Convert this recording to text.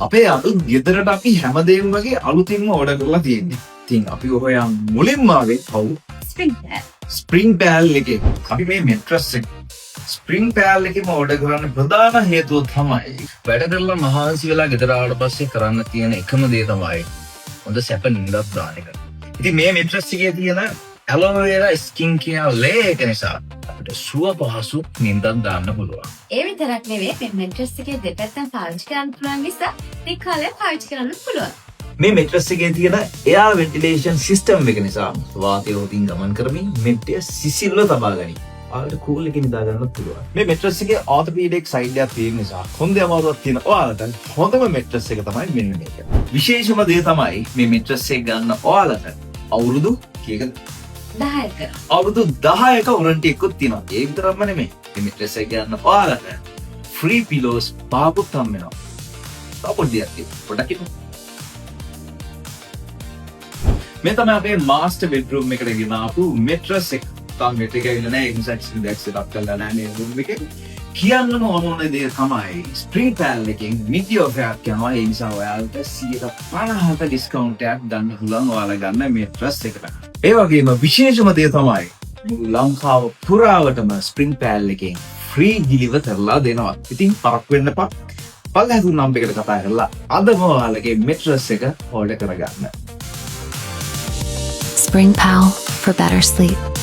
අපේ අලුත් ගෙදරට අපි හැමදේම වගේ අලුතින්ම ඕඩර් කරලා තියෙන්නේ. ඉතින් අපි ඔයයන් මුලින්ම ආවේ කවුද? ස්ප්‍රින්ග් පෑල් එකේ. අපි මේ මෙට්‍රස් එක ස්ප්‍රින්ග් පෑල් එකේම ඕඩර් කරන්න ප්‍රධාන හේතුව තමයි වැඩ කරලා මහන්සි වෙලා ගෙදර ආවට පස්සේ කරන්න තියෙන එකම දේ තමයි හොඳ සැප නිින්දක් දාන එක. ඉතින් මේ මෙට්‍රස් එකේ තියෙන ඇලෝවෙරා ස්කින් කෙයාර් ලේ එක නිසා අපිට සුව පහසු නිින්දක් දාන්න පුළුවන්. ඒ විතරක් නෙවෙයි මේ මෙට්‍රස් එකේ දෙපැත්තෙන් පාවිච්චි කරන්න පුළුවන් නිසා ටික කාලයක් පාවිච්චි කරන්න පුළුවන්. මේ මෙට්‍රස් එකේ තියෙන එයාර් වෙන්ටිලේෂන් සිස්ටම් එක නිසා වාතය හොතින් ගමන් කරමින් මෙට්ටය සිසිල්ව තබා ගනී. ආලට කූල් එකේ නිදා ගන්නත් පුළුවන්. මේ මෙට්‍රස් එකේ ඕර්තොපෙඩික් සයිඩ් එකක් තියෙන නිසා හොඳ අමාරුවක් තියෙන ඔයාලට හොඳම මෙට්‍රස් එක තමයි මෙන්න මේක. විශේෂම දේ තමයි මේ මෙට්‍රස් එක ගන්න ඔයාලට අවුරුදු කීයකද? 10ක. අවුරුදු 10ක වොරන්ටි එකකුත් තියෙනවා. ඒක විතරක්ම නෙමෙයි. මේ මෙට්‍රස් එක ගන්න ඔයාලට ෆ්‍රී පිලෝස් පහකුත් හම් වෙනවා. තව පොඩ්ඩක් පොඩ්ඩක් ඉන්න. මේ තමයි අපේ මාස්ටර් බෙඩ්රූම් එකට ගෙන ආපු මෙට්‍රස් එක. තාම මෙට් එක ඇවිල්ලා නැහැ. ඒ නිසා ඉතින් සෙටප් කරලා නැහැ මේ රූම් එකේ. කියන්න ඕන දේ තමයි ස්ප්‍රින්ග් පෑල් එකෙන් මිටියෝ ෆෑට් යනවා. ඒ නිසා ඔයාලට 50% ඩිස්කවුන්ට් එකක් ගන්න පුළුවන් ඔයාලා ගන්න මෙට්‍රස් එකට. ඒ වගේම විශේෂම දේ තමයි ලංකාව පුරාවටම ස්ප්‍රින්ග් පෑල් එකෙන් ෆ්‍රී ඩිලිවර් කරලා දෙනවා. ඉතින් පරක් වෙන්න එපා. පල්ලෙහාතුන් නම්බර් එකට කතා කරලා අදම ඔයාලගේ මෙට්‍රස් එක ඕඩර් කරගන්න. Spring Pal for better sleep.